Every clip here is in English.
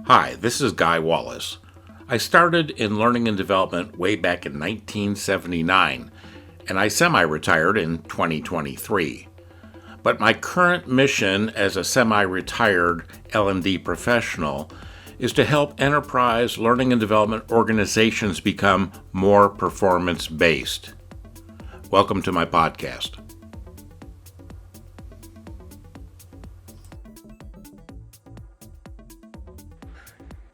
Hi, this is Guy Wallace. I started in learning and development way back in 1979, and I semi-retired in 2023. But my current mission as a semi-retired L&D professional is to help enterprise learning and development organizations become more performance-based. Welcome to my podcast.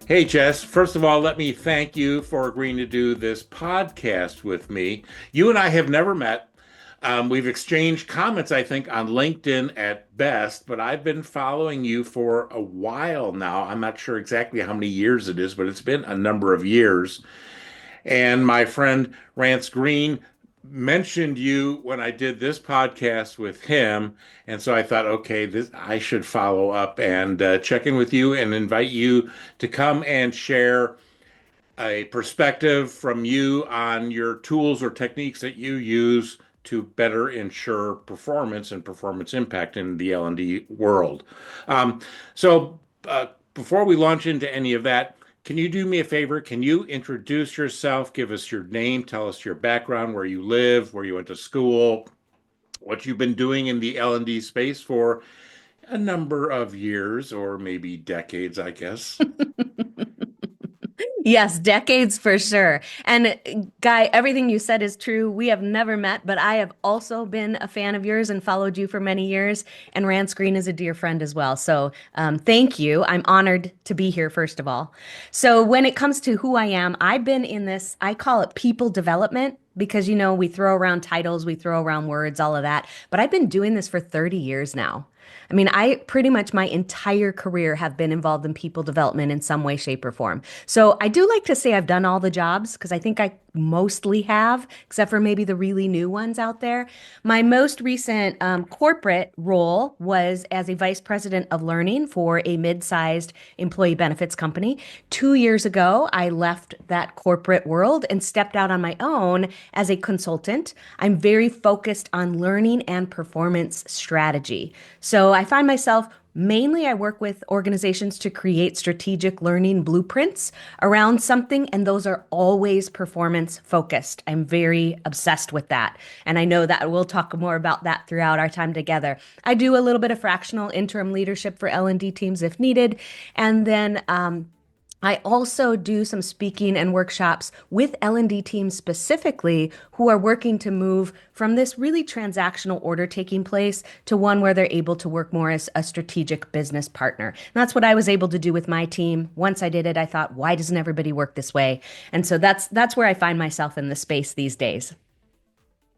Hey, Jess. First of all, let me thank you for agreeing to do this podcast with me. You and I have never met. We've exchanged comments, I think, on LinkedIn at best, but I've been following you for a while now. I'm not sure exactly how many years it is, but it's been a number of years. And my friend Rance Green mentioned you when I did this podcast with him. And so I thought, okay, I should follow up and check in with you and invite you to come and share a perspective from you on your tools or techniques that you use to better ensure performance and performance impact in the L&D world. Um, so before we launch into any of that, can you do me a favor? Can you introduce yourself, give us your name, tell us your background, where you live, where you went to school, what you've been doing in the L&D space for a number of years or maybe decades, I guess. Yes, decades for sure. And Guy, everything you said is true. We have never met, but I have also been a fan of yours and followed you for many years. And Rance Green is a dear friend as well. So thank you. I'm honored to be here, first of all. So when it comes to who I am, I've been in this, I call it people development because, we throw around titles, we throw around words, all of that. But I've been doing this for 30 years now. I mean, I pretty much my entire career have been involved in people development in some way, shape, or form. So I do like to say I've done all the jobs because I think I mostly have, except for maybe the really new ones out there. My most recent corporate role was as a vice president of learning for a mid-sized employee benefits company. 2 years ago, I left that corporate world and stepped out on my own as a consultant. I'm very focused on learning and performance strategy. So I find myself mainly I work with organizations to create strategic learning blueprints around something, and those are always performance focused. I'm very obsessed with that. And I know that we'll talk more about that throughout our time together. I do a little bit of fractional interim leadership for L&D teams if needed. And then I also do some speaking and workshops with L&D teams specifically who are working to move from this really transactional order taking place to one where they're able to work more as a strategic business partner. And that's what I was able to do with my team. Once I did it, I thought, why doesn't everybody work this way? And so that's where I find myself in the space these days.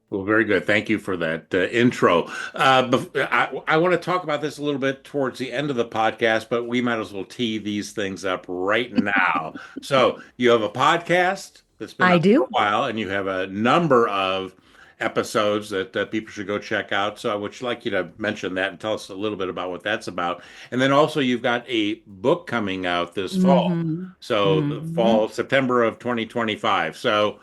Well, very good. Thank you for that intro. I want to talk about this a little bit towards the end of the podcast, but we might as well tee these things up right now. So, you have a podcast that's been I up for a do. while, and you have a number of episodes that people should go check out. So, I would like you to mention that and tell us a little bit about what that's about. And then also, you've got a book coming out this fall. hmm So, the hmm fall, September of 2025. So,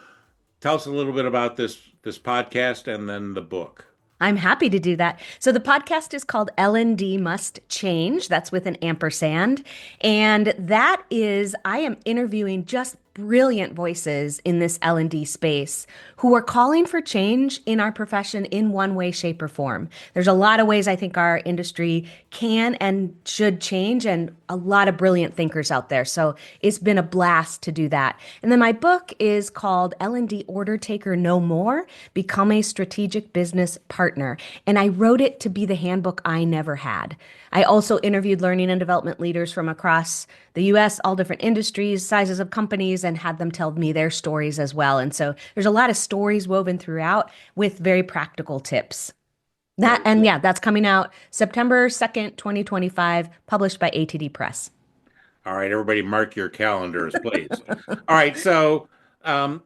tell us a little bit about this podcast and then the book. I'm happy to do that. So the podcast is called L&D Must Change. That's with an ampersand. And that is, I am interviewing just brilliant voices in this L&D space who are calling for change in our profession in one way, shape, or form. There's a lot of ways I think our industry can and should change, and a lot of brilliant thinkers out there. So it's been a blast to do that. And then my book is called L&D Order Taker No More, Become a Strategic Business Partner. And I wrote it to be the handbook I never had. I also interviewed learning and development leaders from across the US, all different industries, sizes of companies, and had them tell me their stories as well. And so there's a lot of stories woven throughout with very practical tips. Very And good. yeah, that's coming out September 2nd, 2025, published by ATD Press. All right, everybody, mark your calendars, please. All right, so um,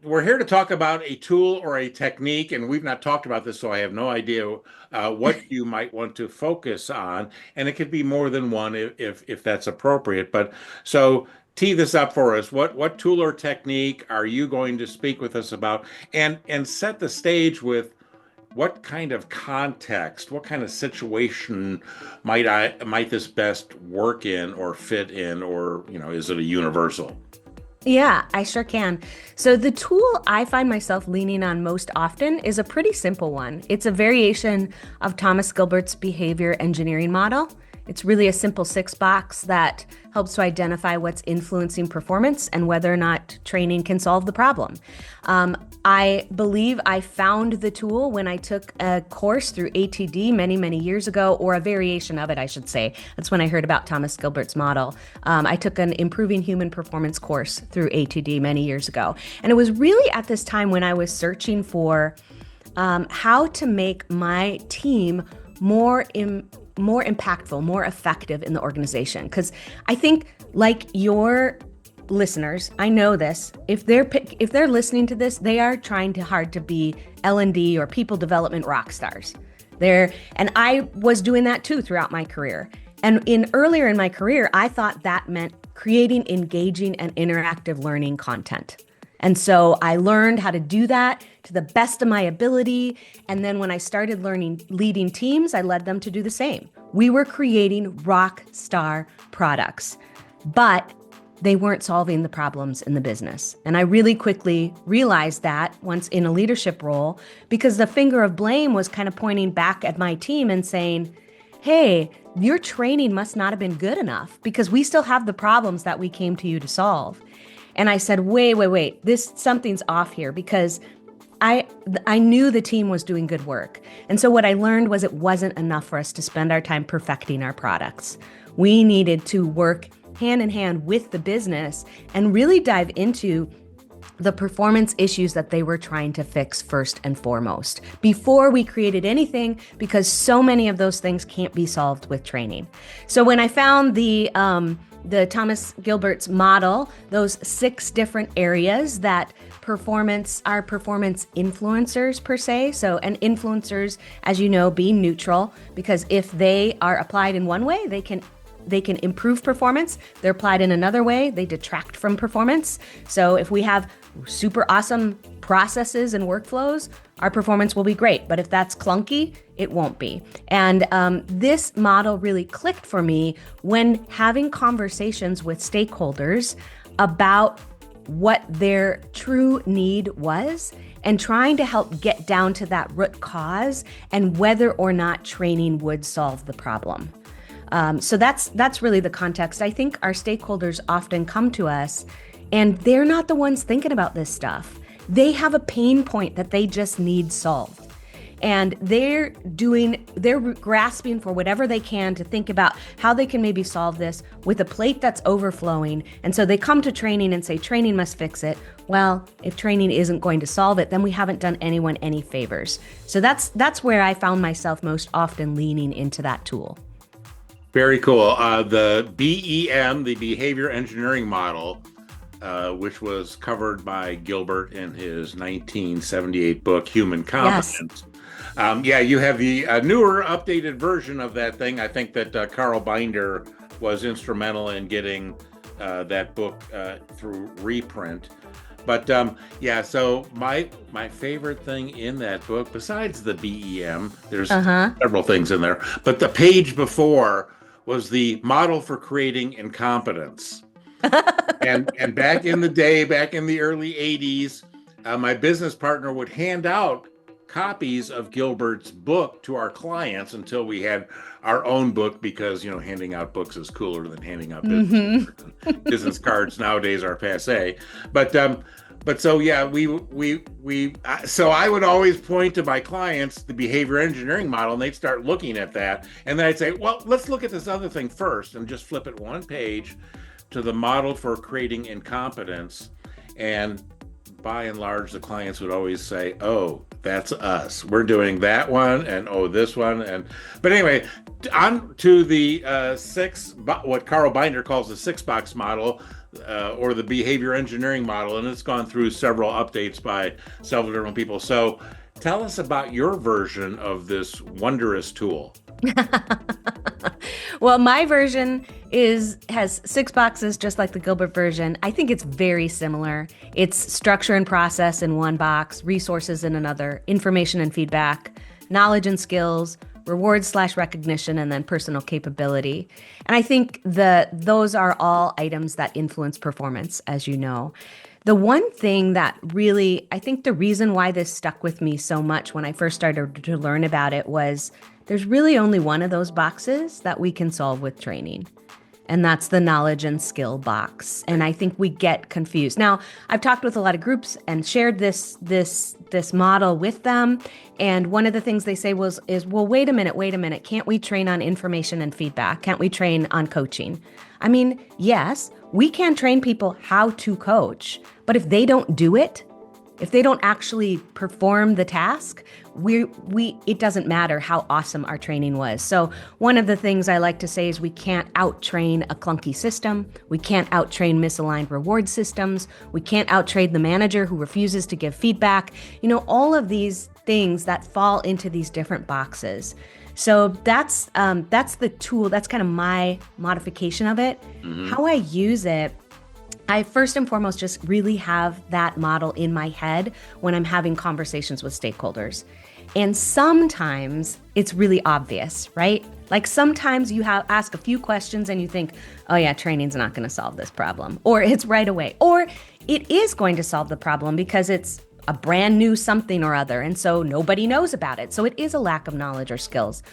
we're here to talk about a tool or a technique, and we've not talked about this, so I have no idea what you might want to focus on, and it could be more than one if that's appropriate. But so tee this up for us. What tool or technique are you going to speak with us about, and set the stage with what kind of context, what kind of situation might this best work in or fit in, or is it a universal? Yeah, I sure can. So the tool I find myself leaning on most often is a pretty simple one. It's a variation of Thomas Gilbert's behavior engineering model. It's really a simple 6 box that helps to identify what's influencing performance and whether or not training can solve the problem. I believe I found the tool when I took a course through ATD many, many years ago, or a variation of it, I should say. That's when I heard about Thomas Gilbert's model. I took an Improving Human Performance course through ATD many years ago. And it was really at this time when I was searching for how to make my team more impactful, more effective in the organization. Because I think, like your listeners, I know this. If they're listening to this, they are trying hard to be L&D or people development rock stars. And I was doing that too throughout my career. And earlier in my career, I thought that meant creating engaging and interactive learning content. And so I learned how to do that to the best of my ability. And then when I started leading teams, I led them to do the same. We were creating rock star products, but they weren't solving the problems in the business. And I really quickly realized that once in a leadership role, because the finger of blame was kind of pointing back at my team and saying, hey, your training must not have been good enough because we still have the problems that we came to you to solve. And I said, wait, something's off here, because I knew the team was doing good work. And so what I learned was it wasn't enough for us to spend our time perfecting our products. We needed to work hand in hand with the business and really dive into the performance issues that they were trying to fix first and foremost before we created anything, because so many of those things can't be solved with training. So when I found the Thomas Gilbert's model, those 6 different areas that are performance influencers per se. So, and influencers, as you know, being neutral, because if they are applied in one way, they can improve performance. They're applied in another way, they detract from performance. So if we have super awesome processes and workflows, our performance will be great. But if that's clunky, it won't be. And this model really clicked for me when having conversations with stakeholders about what their true need was and trying to help get down to that root cause and whether or not training would solve the problem. So that's really the context. I think our stakeholders often come to us and they're not the ones thinking about this stuff. They have a pain point that they just need solved. And they're grasping for whatever they can to think about how they can maybe solve this with a plate that's overflowing. And so they come to training and say, training must fix it. Well, if training isn't going to solve it, then we haven't done anyone any favors. So that's where I found myself most often leaning into that tool. Very cool. The BEM, the behavior engineering model, which was covered by Gilbert in his 1978 book, Human Competence. Yes. You have the newer, updated version of that thing. I think that Carl Binder was instrumental in getting that book through reprint. But so my favorite thing in that book, besides the BEM, there's several things in there, but the page before was the model for creating incompetence. and back in the day, back in the early 80s, my business partner would hand out copies of Gilbert's book to our clients until we had our own book, because handing out books is cooler than handing out business cards. Business cards nowadays are passé. So I would always point to my clients the behavior engineering model, and they'd start looking at that, and then I'd say, well, let's look at this other thing first, and just flip it one page to the model for creating incompetence. And by and large, the clients would always say, oh, that's us. We're doing that one, and this one. But anyway, on to the what Carl Binder calls the 6-box model, or the behavior engineering model, and it's gone through several updates by several different people. So tell us about your version of this wondrous tool. Well, my version has 6 boxes, just like the Gilbert version. I think it's very similar. It's structure and process in one box, resources in another, information and feedback, knowledge and skills, reward/recognition, and then personal capability. And I think those are all items that influence performance, as you know. The one thing that really, I think the reason why this stuck with me so much when I first started to learn about it was there's really only one of those boxes that we can solve with training. And that's the knowledge and skill box. And I think we get confused. Now, I've talked with a lot of groups and shared this model with them. And one of the things they say is, well, wait a minute. Can't we train on information and feedback? Can't we train on coaching? I mean, yes, we can train people how to coach, but if they don't do it, if they don't actually perform the task, it doesn't matter how awesome our training was. So one of the things I like to say is we can't out-train a clunky system. We can't out-train misaligned reward systems. We can't out-train the manager who refuses to give feedback. All of these things that fall into these different boxes. So that's the tool. That's kind of my modification of it. Mm-hmm. How I use it, I first and foremost just really have that model in my head when I'm having conversations with stakeholders. And sometimes it's really obvious, right? Like sometimes you ask a few questions and you think, oh yeah, training's not going to solve this problem. Or it's right away. Or it is going to solve the problem because it's a brand new something or other. And so nobody knows about it. So it is a lack of knowledge or skills.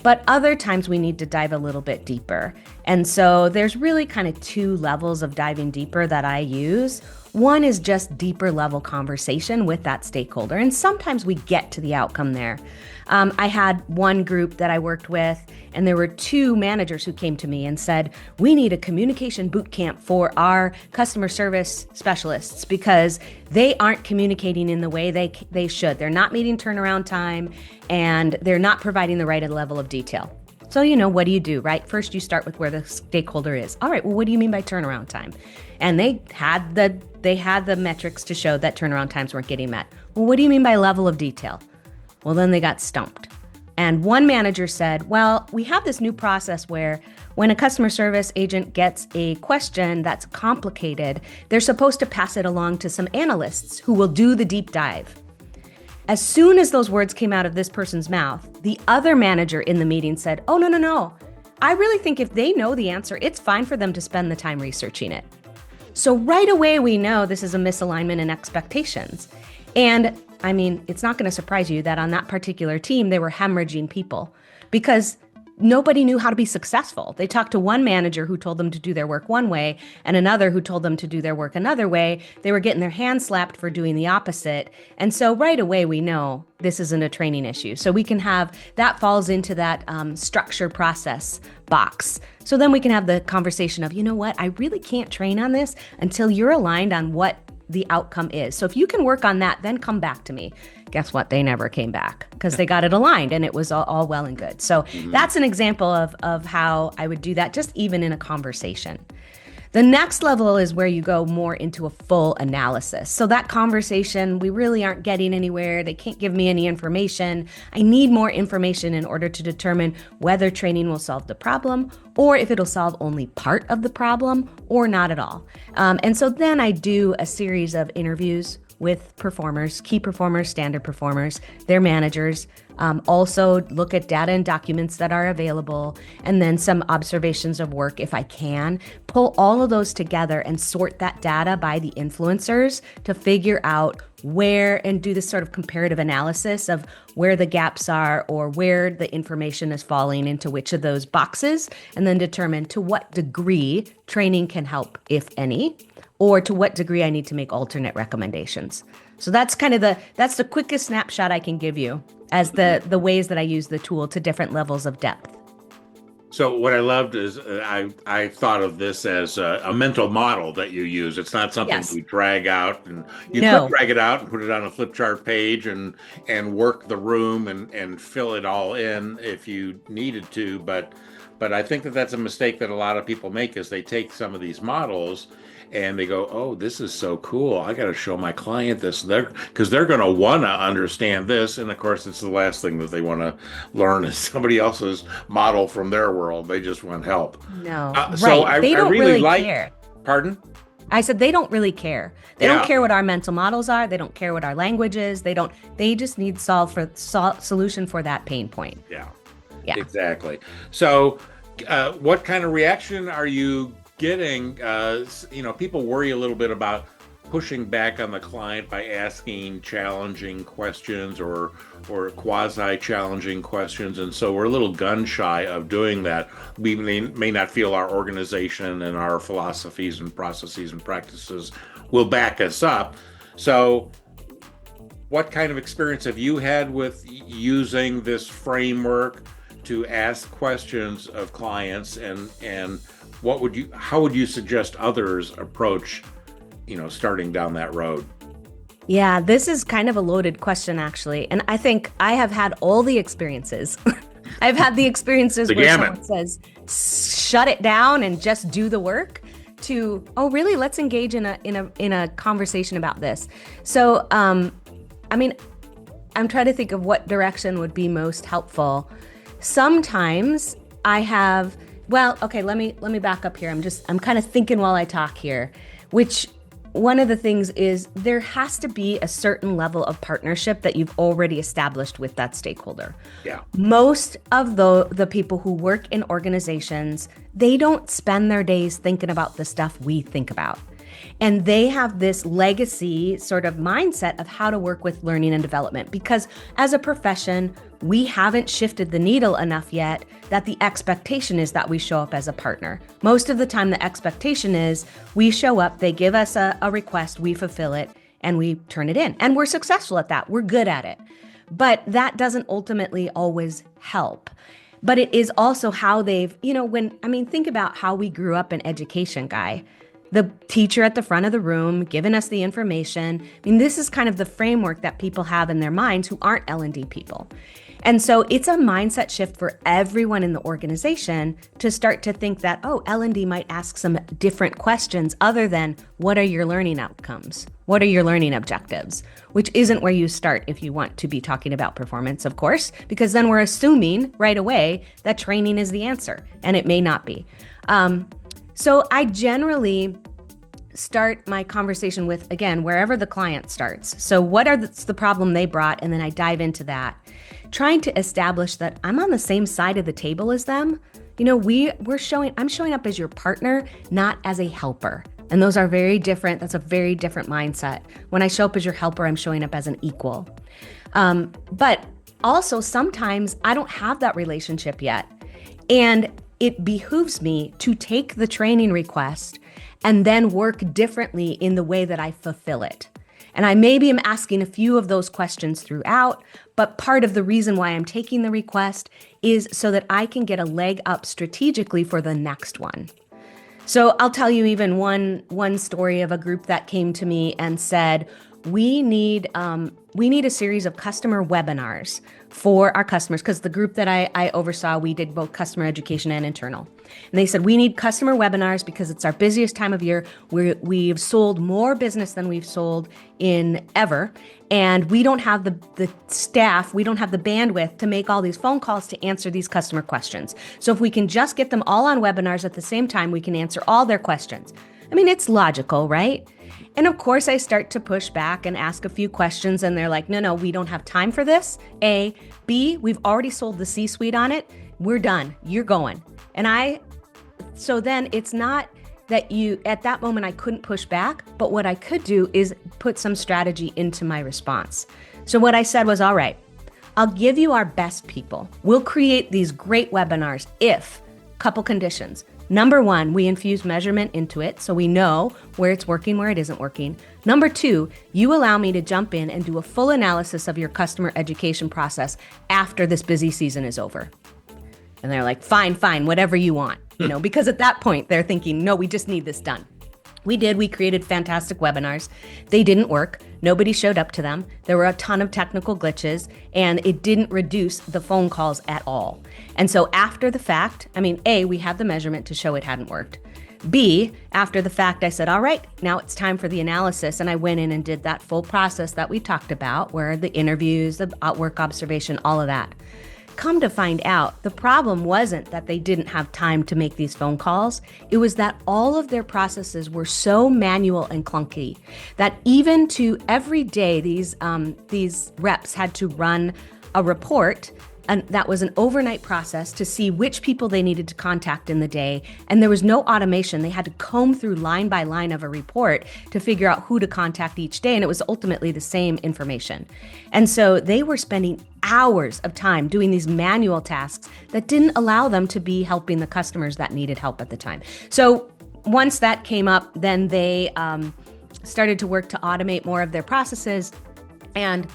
But other times we need to dive a little bit deeper. And so there's really kind of two levels of diving deeper that I use. One is just deeper level conversation with that stakeholder. And sometimes we get to the outcome there. I had one group that I worked with, and there were two managers who came to me and said, we need a communication boot camp for our customer service specialists because they aren't communicating in the way they should. They're not meeting turnaround time, and they're not providing the right level of detail. So, what do you do, right? First, you start with where the stakeholder is. All right, well, what do you mean by turnaround time? And they had the metrics to show that turnaround times weren't getting met. Well, what do you mean by level of detail? Well, then they got stumped. And one manager said, well, we have this new process where when a customer service agent gets a question that's complicated, they're supposed to pass it along to some analysts who will do the deep dive. As soon as those words came out of this person's mouth, the other manager in the meeting said, oh, no. I really think if they know the answer, it's fine for them to spend the time researching it. So right away, we know this is a misalignment in expectations. And I mean, it's not going to surprise you that on that particular team, they were hemorrhaging people because nobody knew how to be successful. They talked to one manager who told them to do their work one way and another who told them to do their work another way. They were getting their hands slapped for doing the opposite. And so right away, we know this isn't a training issue. So we can have that falls into that structure process box. So then we can have the conversation of, you know what, I really can't train on this until you're aligned on what the outcome is. So if you can work on that, then come back to me. Guess what? They never came back because they got it aligned and it was all well and good. So that's an example of how I would do that, just even in a conversation. The next level is where you go more into a full analysis. So that conversation, we really aren't getting anywhere. They can't give me any information. I need more information in order to determine whether training will solve the problem or if it'll solve only part of the problem or not at all. And so then I do a series of interviews with performers, key performers, standard performers, their managers, also look at data and documents that are available, and then some observations of work if I can. Pull all of those together and sort that data by the influencers to figure out where and do this sort of comparative analysis of where the gaps are or where the information is falling into which of those boxes, and then determine to what degree training can help, if any, or to what degree I need to make alternate recommendations. So that's kind of that's the quickest snapshot I can give you as the ways that I use the tool to different levels of depth. So what I loved is I thought of this as a mental model that you use. It's not something we drag out, and you could drag it out and put it on a flip chart page and work the room and fill it all in if you needed to. But I think that's a mistake that a lot of people make is they take some of these models and they go, oh, this is so cool. I got to show my client this because they're going to want to understand this. And of course, it's the last thing that they want to learn is somebody else's model from their world. They just want help. No, So I they don't really care. Pardon? I said, they don't really care. They Yeah. don't care what our mental models are. They don't care what our language is. They just need solution for that pain point. Yeah. Yeah. Exactly. So, what kind of reaction are you getting? People worry a little bit about pushing back on the client by asking challenging questions or quasi-challenging questions, and so we're a little gun shy of doing that. We may not feel our organization and our philosophies and processes and practices will back us up. So, what kind of experience have you had with using this framework to ask questions of clients, and how would you suggest others approach, starting down that road? Yeah, this is kind of a loaded question, actually. And I think I have had all the experiences. I've had the experiences The where gamut. someone says, shut it down and just do the work, to, oh, really? Let's engage in a conversation about this. So, I'm trying to think of what direction would be most helpful. Sometimes I have, let me back up here. I'm kind of thinking while I talk here, which one of the things is there has to be a certain level of partnership that you've already established with that stakeholder. Yeah. Most of the people who work in organizations, they don't spend their days thinking about the stuff we think about. And they have this legacy sort of mindset of how to work with learning and development, because as a profession, we haven't shifted the needle enough yet that the expectation is that we show up as a partner. Most of the time, the expectation is we show up, they give us a request, we fulfill it, and we turn it in. And we're successful at that. We're good at it. But that doesn't ultimately always help. But it is also how they've, think about how we grew up in education, Guy. The teacher at the front of the room giving us the information. This is kind of the framework that people have in their minds who aren't L&D people. And so it's a mindset shift for everyone in the organization to start to think that, L&D might ask some different questions other than what are your learning outcomes? What are your learning objectives? Which isn't where you start if you want to be talking about performance, of course, because then we're assuming right away that training is the answer, and it may not be. So I generally start my conversation with, again, wherever the client starts. So what are the problem they brought? And then I dive into that, trying to establish that I'm on the same side of the table as them. I'm showing up as your partner, not as a helper. And those are very different. That's a very different mindset. When I show up as your helper, I'm showing up as an equal. But also sometimes I don't have that relationship yet. And it behooves me to take the training request and then work differently in the way that I fulfill it. And I maybe am asking a few of those questions throughout, but part of the reason why I'm taking the request is so that I can get a leg up strategically for the next one. So I'll tell you even one story of a group that came to me and said, we need a series of customer webinars for our customers, because the group that I oversaw, we did both customer education and internal. And they said, we need customer webinars because it's our busiest time of year. We've sold more business than we've sold in ever. And we don't have the staff, we don't have the bandwidth to make all these phone calls to answer these customer questions. So if we can just get them all on webinars at the same time, we can answer all their questions. It's logical, right? And of course, I start to push back and ask a few questions, and they're like, no, we don't have time for this. A. B, we've already sold the C-suite on it. We're done. You're going. So then it's not that at that moment, I couldn't push back, but what I could do is put some strategy into my response. So what I said was, all right, I'll give you our best people. We'll create these great webinars if, couple conditions. Number one, we infuse measurement into it so we know where it's working, where it isn't working. Number two, you allow me to jump in and do a full analysis of your customer education process after this busy season is over. And they're like, fine, whatever you want. Because at that point they're thinking, no, we just need this done. We created fantastic webinars. They didn't work. Nobody showed up to them. There were a ton of technical glitches, and it didn't reduce the phone calls at all. And so after the fact, A, we had the measurement to show it hadn't worked. B, after the fact, I said, all right, now it's time for the analysis. And I went in and did that full process that we talked about, where the interviews, the work observation, all of that. come to find out, the problem wasn't that they didn't have time to make these phone calls. It was that all of their processes were so manual and clunky that even to every day, these reps had to run a report, and that was an overnight process to see which people they needed to contact in the day. And there was no automation. They had to comb through line by line of a report to figure out who to contact each day. And it was ultimately the same information. And so they were spending hours of time doing these manual tasks that didn't allow them to be helping the customers that needed help at the time. So once that came up, then they started to work to automate more of their processes. And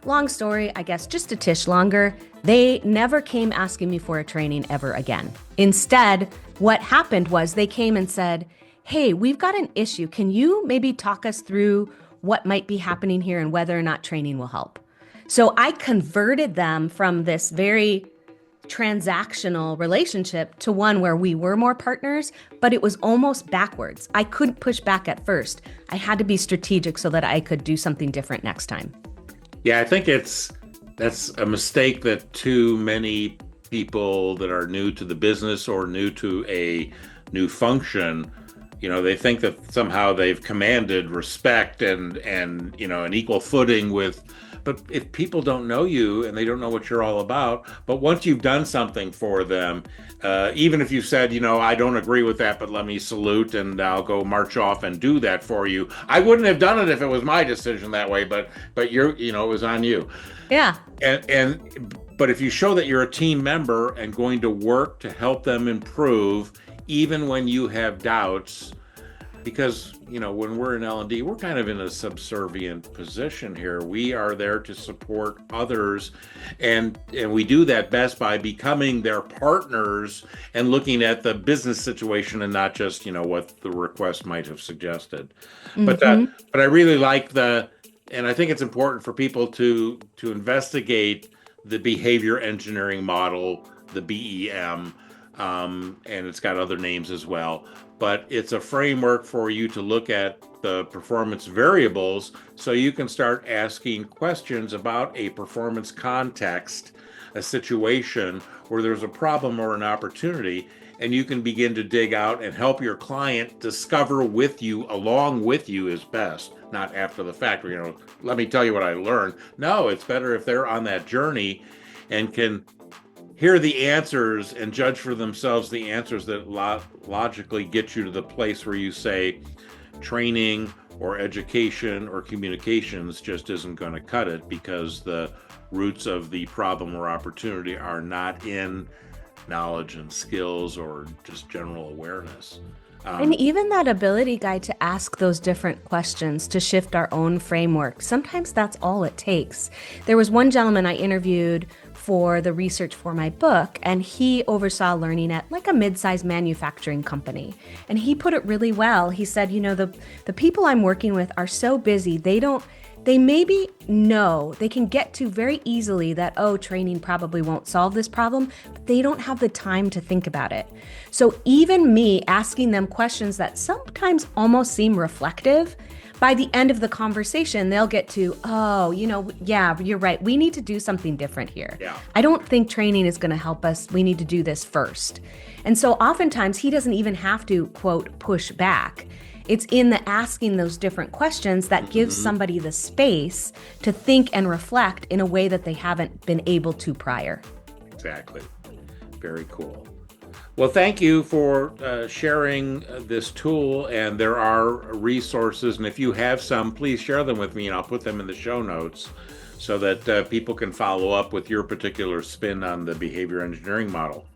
long story, I guess, just a tish longer, they never came asking me for a training ever again. Instead, what happened was they came and said, hey, we've got an issue. Can you maybe talk us through what might be happening here and whether or not training will help? So I converted them from this very transactional relationship to one where we were more partners, but it was almost backwards. I couldn't push back at first. I had to be strategic so that I could do something different next time. Yeah, I think that's a mistake that too many people that are new to the business or new to a new function, they think that somehow they've commanded respect and an equal footing with. But if people don't know you and they don't know what you're all about, but once you've done something for them, even if you said, I don't agree with that, but let me salute and I'll go march off and do that for you. I wouldn't have done it if it was my decision that way, but it was on you. Yeah. But if you show that you're a team member and going to work to help them improve, even when you have doubts, because when we're in L&D, we're kind of in a subservient position here. We are there to support others, and we do that best by becoming their partners and looking at the business situation and not just what the request might have suggested. Mm-hmm. But I really like and I think it's important for people to investigate the behavior engineering model, the BEM, and it's got other names as well. But it's a framework for you to look at the performance variables so you can start asking questions about a performance context, a situation where there's a problem or an opportunity, and you can begin to dig out and help your client discover with you, along with you is best, not after the fact, let me tell you what I learned. No, it's better if they're on that journey and can hear the answers and judge for themselves the answers that logically get you to the place where you say training or education or communications just isn't going to cut it, because the roots of the problem or opportunity are not in knowledge and skills or just general awareness. And even that ability, Guy, to ask those different questions, to shift our own framework, sometimes that's all it takes. There was one gentleman I interviewed for the research for my book, and he oversaw learning at like a mid-sized manufacturing company. And he put it really well. He said, the people I'm working with are so busy, they maybe know, they can get to very easily that, training probably won't solve this problem, but they don't have the time to think about it. So even me asking them questions that sometimes almost seem reflective, by the end of the conversation, they'll get to, yeah, you're right. We need to do something different here. Yeah. I don't think training is going to help us. We need to do this first. And so oftentimes he doesn't even have to, quote, push back. It's in the asking those different questions that gives somebody the space to think and reflect in a way that they haven't been able to prior. Exactly. Very cool. Well, thank you for sharing this tool, and there are resources, and if you have some, please share them with me, and I'll put them in the show notes so that people can follow up with your particular spin on the behavior engineering model.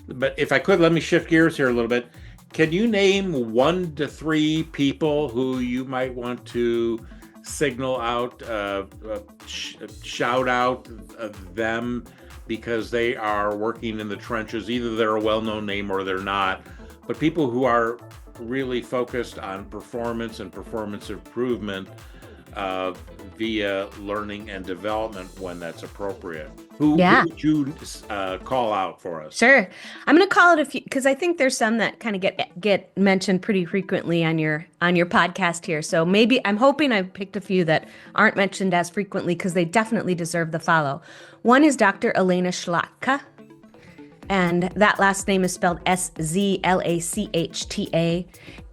But if I could, let me shift gears here a little bit. Can you name 1 to 3 people who you might want to signal out, shout out them, because they are working in the trenches? Either they're a well-known name or they're not, but people who are really focused on performance and performance improvement via learning and development when that's appropriate. Who would you call out for us? Sure. I'm going to call it a few because I think there's some that kind of get mentioned pretty frequently on your podcast here. So maybe I'm hoping I've picked a few that aren't mentioned as frequently because they definitely deserve the follow. One is Dr. Elena Schlachta, and that last name is spelled Szlachta,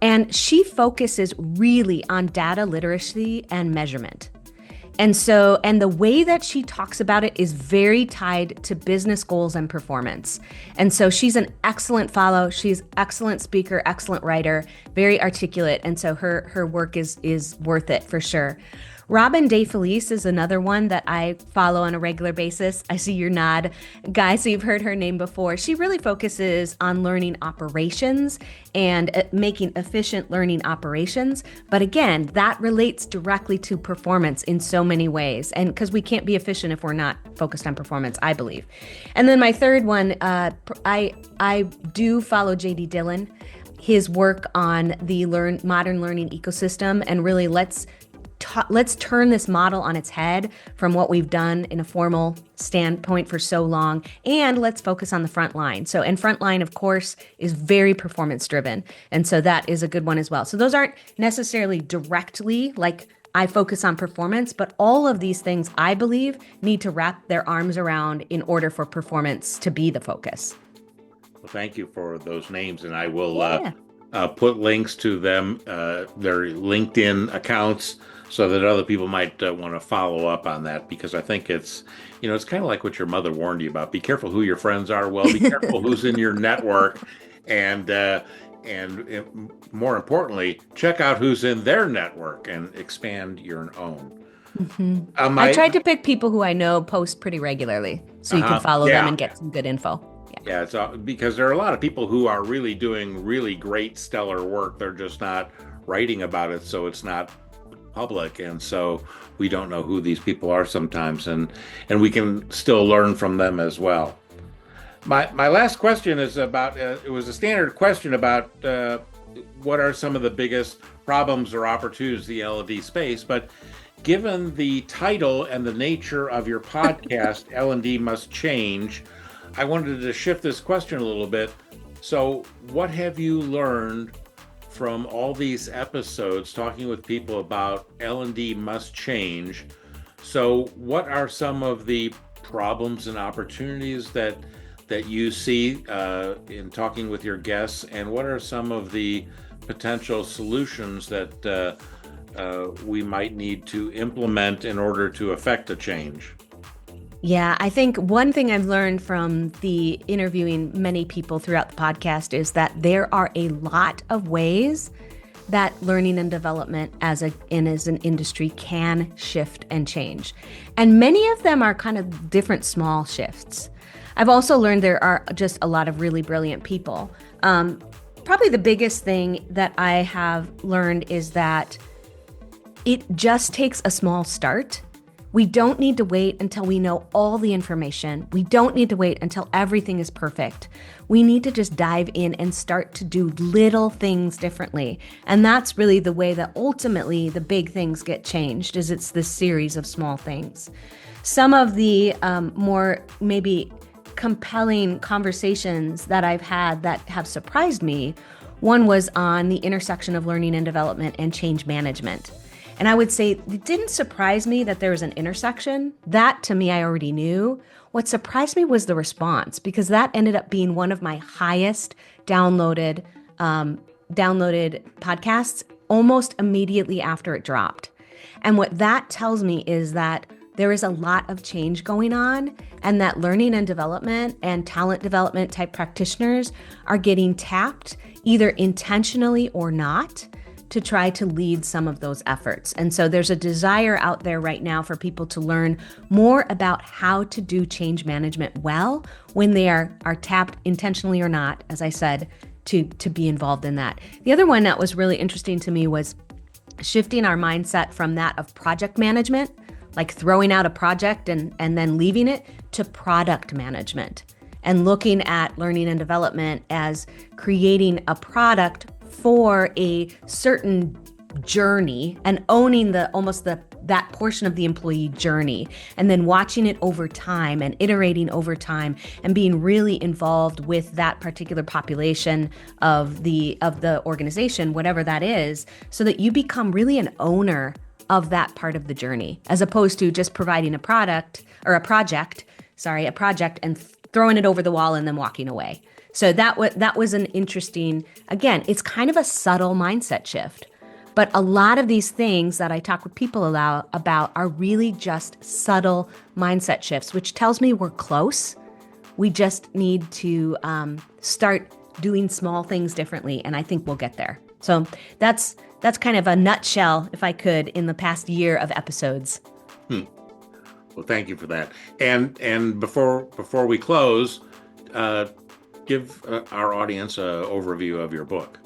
and she focuses really on data literacy and measurement. And the way that she talks about it is very tied to business goals and performance. And so she's an excellent follow. She's excellent speaker, excellent writer, very articulate. And so her work is worth it for sure. Robin DeFelice is another one that I follow on a regular basis. I see your nod, Guy, so you've heard her name before. She really focuses on learning operations and making efficient learning operations. But again, that relates directly to performance in so many ways. And because we can't be efficient if we're not focused on performance, I believe. And then my third one, I do follow J.D. Dillon, his work on the modern learning ecosystem, and really let's turn this model on its head from what we've done in a formal standpoint for so long, and let's focus on the front line. And front line, of course, is very performance driven. And so that is a good one as well. So those aren't necessarily directly like I focus on performance, but all of these things, I believe, need to wrap their arms around in order for performance to be the focus. Well, thank you for those names, and I will put links to them, their LinkedIn accounts, so that other people might want to follow up on that, because I think it's kind of like what your mother warned you about. Be careful who your friends are. Well, be careful who's in your network, and more importantly, check out who's in their network and expand your own. Mm-hmm. I tried to pick people who I know post pretty regularly, so you can follow them and get some good info. Yeah, it's because there are a lot of people who are really doing really great, stellar work. They're just not writing about it, so it's not public, and so we don't know who these people are sometimes, and we can still learn from them as well. My last question is about it was a standard question about what are some of the biggest problems or opportunities in the L&D space, but given the title and the nature of your podcast, L&D Must Change, I wanted to shift this question a little bit. So what have you learned from all these episodes talking with people about L&D must change? So what are some of the problems and opportunities that you see in talking with your guests, and what are some of the potential solutions that we might need to implement in order to affect a change? Yeah, I think one thing I've learned from the interviewing many people throughout the podcast is that there are a lot of ways that learning and development as an industry can shift and change. And many of them are kind of different small shifts. I've also learned there are just a lot of really brilliant people. Probably the biggest thing that I have learned is that it just takes a small start. We don't need to wait until we know all the information. We don't need to wait until everything is perfect. We need to just dive in and start to do little things differently. And that's really the way that ultimately the big things get changed, is it's this series of small things. Some of the more maybe compelling conversations that I've had that have surprised me, one was on the intersection of learning and development and change management. And I would say it didn't surprise me that there was an intersection. That, to me, I already knew. What surprised me was the response, because that ended up being one of my highest downloaded podcasts almost immediately after it dropped. And what that tells me is that there is a lot of change going on, and that learning and development and talent development type practitioners are getting tapped, either intentionally or not, to try to lead some of those efforts. And so there's a desire out there right now for people to learn more about how to do change management well when they are tapped intentionally or not, as I said, to be involved in that. The other one that was really interesting to me was shifting our mindset from that of project management, like throwing out a project and then leaving it, to product management, and looking at learning and development as creating a product for a certain journey and owning almost the that portion of the employee journey, and then watching it over time and iterating over time and being really involved with that particular population of the organization, whatever that is, so that you become really an owner of that part of the journey, as opposed to just providing a project and throwing it over the wall and then walking away. So that was an interesting, again, it's kind of a subtle mindset shift. But a lot of these things that I talk with people about are really just subtle mindset shifts, which tells me we're close. We just need to start doing small things differently, and I think we'll get there. So that's kind of a nutshell, if I could, in the past year of episodes. Well, thank you for that. And before we close, give our audience an overview of your book.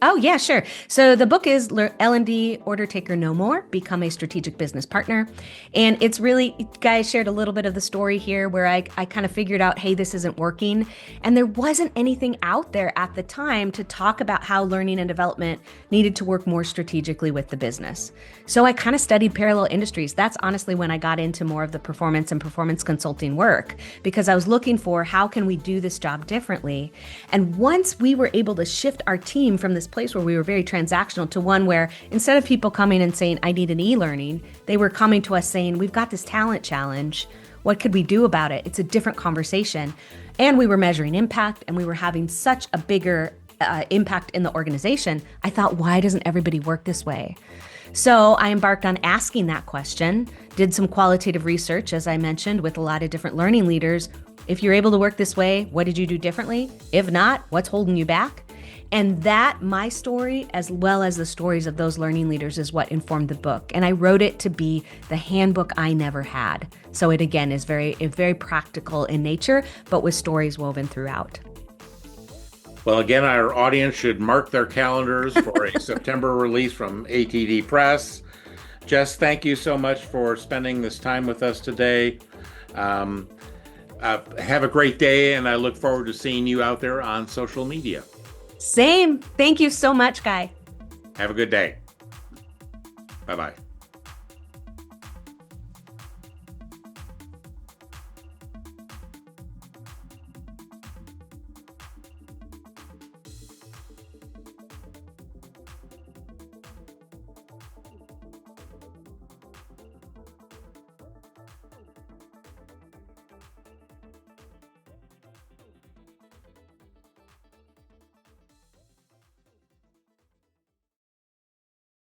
Oh, yeah, sure. So the book is L&D, Order Taker No More, Become a Strategic Business Partner. And it's really, guys shared a little bit of the story here where I kind of figured out, hey, this isn't working. And there wasn't anything out there at the time to talk about how learning and development needed to work more strategically with the business. So I kind of studied parallel industries. That's honestly when I got into more of the performance and performance consulting work, because I was looking for how can we do this job differently. And once we were able to shift our team from this place where we were very transactional to one where instead of people coming and saying, I need an e-learning, they were coming to us saying, we've got this talent challenge. What could we do about it? It's a different conversation. And we were measuring impact, and we were having such a bigger impact in the organization. I thought, why doesn't everybody work this way? So I embarked on asking that question, did some qualitative research, as I mentioned, with a lot of different learning leaders. If you're able to work this way, what did you do differently? If not, what's holding you back? And that, my story, as well as the stories of those learning leaders, is what informed the book. And I wrote it to be the handbook I never had. So it, again, is very practical in nature, but with stories woven throughout. Well, again, our audience should mark their calendars for a September release from ATD Press. Jess, thank you so much for spending this time with us today. Have a great day, and I look forward to seeing you out there on social media. Same. Thank you so much, Guy. Have a good day. Bye-bye.